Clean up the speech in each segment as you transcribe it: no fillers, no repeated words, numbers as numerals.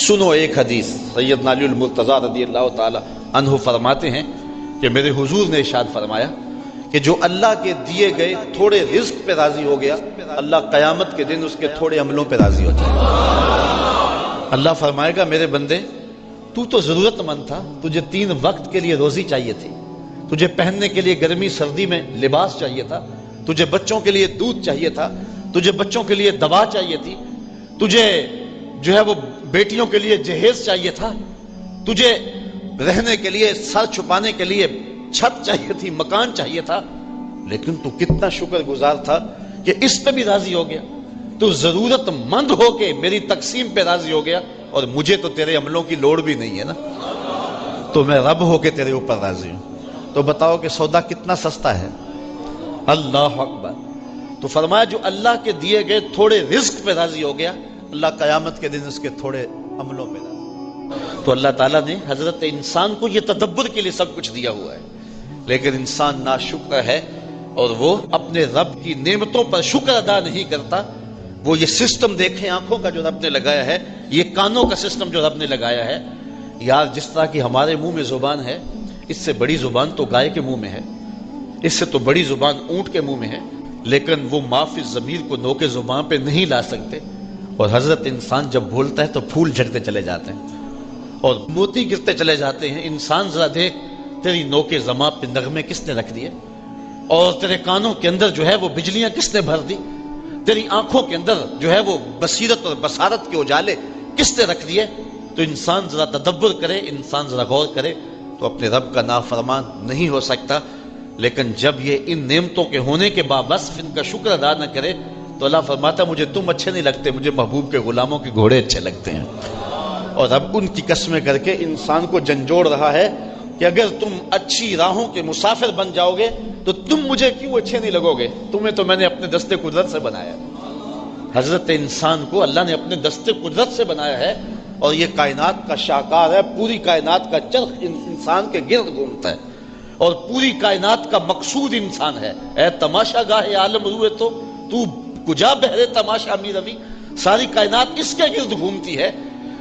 سنو ایک حدیث، سیدنا علی المرتضیٰ رضی اللہ تعالی عنہ فرماتے ہیں کہ میرے حضور نے ارشاد فرمایا کہ جو اللہ کے دیے گئے تھوڑے رزق پہ راضی ہو گیا، اللہ قیامت کے دن اس کے تھوڑے عملوں پہ راضی ہو جائے گا۔ اللہ فرمائے گا میرے بندے، تو تو ضرورت مند تھا، تجھے 3 وقت کے لیے روزی چاہیے تھی، تجھے پہننے کے لیے گرمی سردی میں لباس چاہیے تھا، تجھے بچوں کے لیے دودھ چاہیے تھا، تجھے بچوں کے لیے دوا چاہیے تھی، تجھے جو ہے وہ بیٹیوں کے لیے جہیز چاہیے تھا، تجھے رہنے کے لیے سر چھپانے کے لیے چھت چاہیے تھی، مکان چاہیے تھا، لیکن تو کتنا شکر گزار تھا کہ اس پہ بھی راضی ہو گیا۔ تو ضرورت مند ہو کے میری تقسیم پہ راضی ہو گیا، اور مجھے تو تیرے عملوں کی لوڑ بھی نہیں ہے نا، تو میں رب ہو کے تیرے اوپر راضی ہوں۔ تو بتاؤ کہ سودا کتنا سستا ہے۔ اللہ اکبر۔ تو فرمایا جو اللہ کے دیے گئے تھوڑے رزق پہ راضی ہو گیا، اللہ قیامت کے دن اس کے تھوڑے عملوں پہ راضی۔ تو اللہ تعالیٰ نے حضرت انسان کو یہ تدبر کے لیے سب کچھ دیا ہوا ہے، لیکن انسان ناشکر ہے اور وہ اپنے رب کی نعمتوں پر شکر ادا نہیں کرتا۔ وہ یہ سسٹم دیکھیں آنکھوں کا جو رب نے لگایا ہے، یہ کانوں کا سسٹم جو رب نے لگایا ہے، یار جس طرح کی ہمارے منہ میں زبان ہے، اس سے بڑی زبان تو گائے کے منہ میں ہے، اس سے تو بڑی زبان اونٹ کے منہ میں ہے، لیکن وہ معافی ضمیر کو نوکے زبان پہ نہیں لا سکتے۔ اور حضرت انسان جب بولتا ہے تو پھول جھڑتے چلے جاتے ہیں اور موتی گرتے چلے جاتے ہیں۔ انسان ذرا دیکھ، تیری نوکے زبان پہ نغمے کس نے رکھ دیے، اور تیرے کانوں کے اندر جو ہے وہ بجلیاں کس نے بھر دی، تیری آنکھوں کے اندر جو ہے وہ بصیرت اور بصارت کے اجالے کس نے رکھ دیے۔ تو انسان ذرا تدبر کرے، انسان ذرا غور کرے تو اپنے رب کا نافرمان نہیں ہو سکتا۔ لیکن جب یہ ان نعمتوں کے ہونے کے باوصف ان کا شکر ادا نہ کرے تو اللہ فرماتا مجھے تم اچھے نہیں لگتے، مجھے محبوب کے غلاموں کے گھوڑے اچھے لگتے ہیں۔ اور اب ان کی قسمیں کر کے انسان کو جھنجھوڑ رہا ہے کہ اگر تم اچھی راہوں کے مسافر بن جاؤ گے تو تم مجھے کیوں اچھے نہیں لگو گے، تمہیں تو میں نے اپنے دستے قدرت سے بنایا۔ حضرت انسان کو اللہ نے اپنے دستے قدرت سے بنایا ہے، اور یہ کائنات کا شاہکار ہے، پوری کائنات کا چرخ انسان کے گرد گھومتا ہے، اور پوری کائنات کا مقصود انسان ہے۔ اے تماشا گاہ عالم روئے تو کجا بہرے تماشا می روی، ساری کائنات اس کے گرد گھومتی ہے۔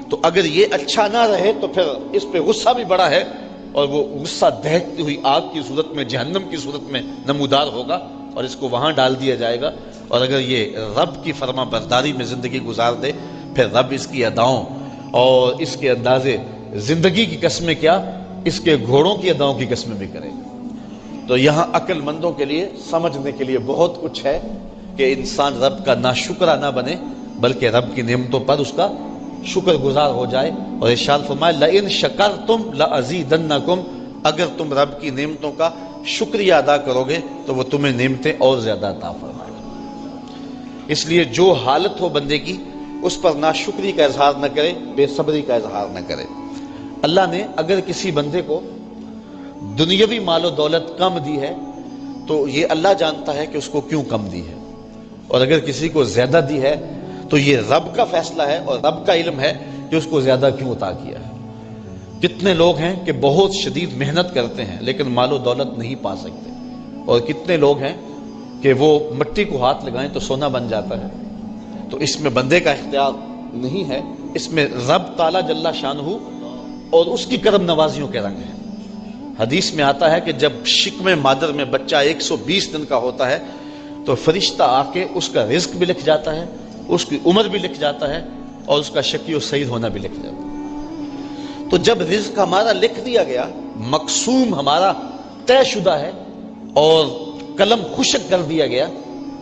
تو اگر یہ اچھا نہ رہے تو پھر اس پہ غصہ بھی بڑا ہے، اور وہ غصہ دہتی ہوئی آگ کی صورت میں، جہنم کی صورت میں نمودار ہوگا، اور اس کو وہاں ڈال دیا جائے گا۔ اور اگر یہ رب کی فرما برداری میں زندگی گزار دے، پھر رب اس کی اداؤں اور اس کے اندازے زندگی کی قسمیں کیا، اس کے گھوڑوں کی اداؤں کی قسمیں بھی کرے گا۔ تو یہاں عقل مندوں کے لیے سمجھنے کے لیے بہت کچھ ہے کہ انسان رب کا ناشکرہ نہ بنے، بلکہ رب کی نعمتوں پر اس کا شکر گزار ہو جائے۔ اور ارشاد فرمایا لئن شکرتم لازیدنکم، اگر تم رب کی نعمتوں کا شکریہ ادا کرو گے تو وہ تمہیں نعمتیں اور زیادہ عطا فرمائے گا۔ اس لیے جو حالت ہو بندے کی، اس پر ناشکری کا اظہار نہ کرے، بے صبری کا اظہار نہ کرے۔ اللہ نے اگر کسی بندے کو دنیاوی مال و دولت کم دی ہے تو یہ اللہ جانتا ہے کہ اس کو کیوں کم دی ہے، اور اگر کسی کو زیادہ دی ہے تو یہ رب کا فیصلہ ہے اور رب کا علم ہے کہ اس کو زیادہ کیوں عطا کیا ہے۔ کتنے لوگ ہیں کہ بہت شدید محنت کرتے ہیں لیکن مال و دولت نہیں پا سکتے، اور کتنے لوگ ہیں کہ وہ مٹی کو ہاتھ لگائیں تو سونا بن جاتا ہے۔ تو اس میں بندے کا اختیار نہیں ہے، اس میں رب تعالیٰ جل شانہ اور اس کی کرم نوازیوں کے رنگ ہیں۔ حدیث میں آتا ہے کہ جب شکم مادر میں بچہ 120 دن کا ہوتا ہے تو فرشتہ آ کے اس کا رزق بھی لکھ جاتا ہے، اس کی عمر بھی لکھ جاتا ہے، اور اس کا شقی و سعید ہونا بھی لکھ جاتا ہے۔ تو جب رزق ہمارا لکھ دیا گیا، مقسوم ہمارا طے شدہ ہے، اور قلم خشک کر دیا گیا،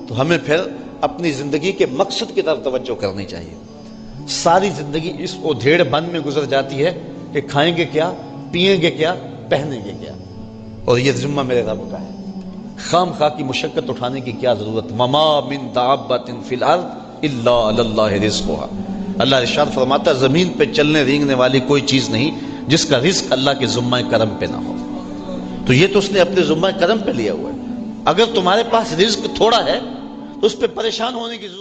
تو ہمیں پھر اپنی زندگی کے مقصد کی طرف توجہ کرنی چاہیے۔ ساری زندگی اس ادھیڑ بن میں گزر جاتی ہے کہ کھائیں گے کیا، پیئیں گے کیا، پہنیں گے کیا، اور یہ ذمہ میرے رب کا ہے۔ خام خواہ کی مشقت اٹھانے کی کیا ضرورت؟ وما من دابۃ فی الارض الا علی اللہ رزقها، اللہ ارشاد فرماتا زمین پہ چلنے رینگنے والی کوئی چیز نہیں جس کا رزق اللہ کے ذمہ کرم پہ نہ ہو۔ تو یہ تو اس نے اپنے ذمہ کرم پہ لیا ہوا ہے۔ اگر تمہارے پاس رزق تھوڑا ہے تو اس پہ پریشان ہونے کی ضرورت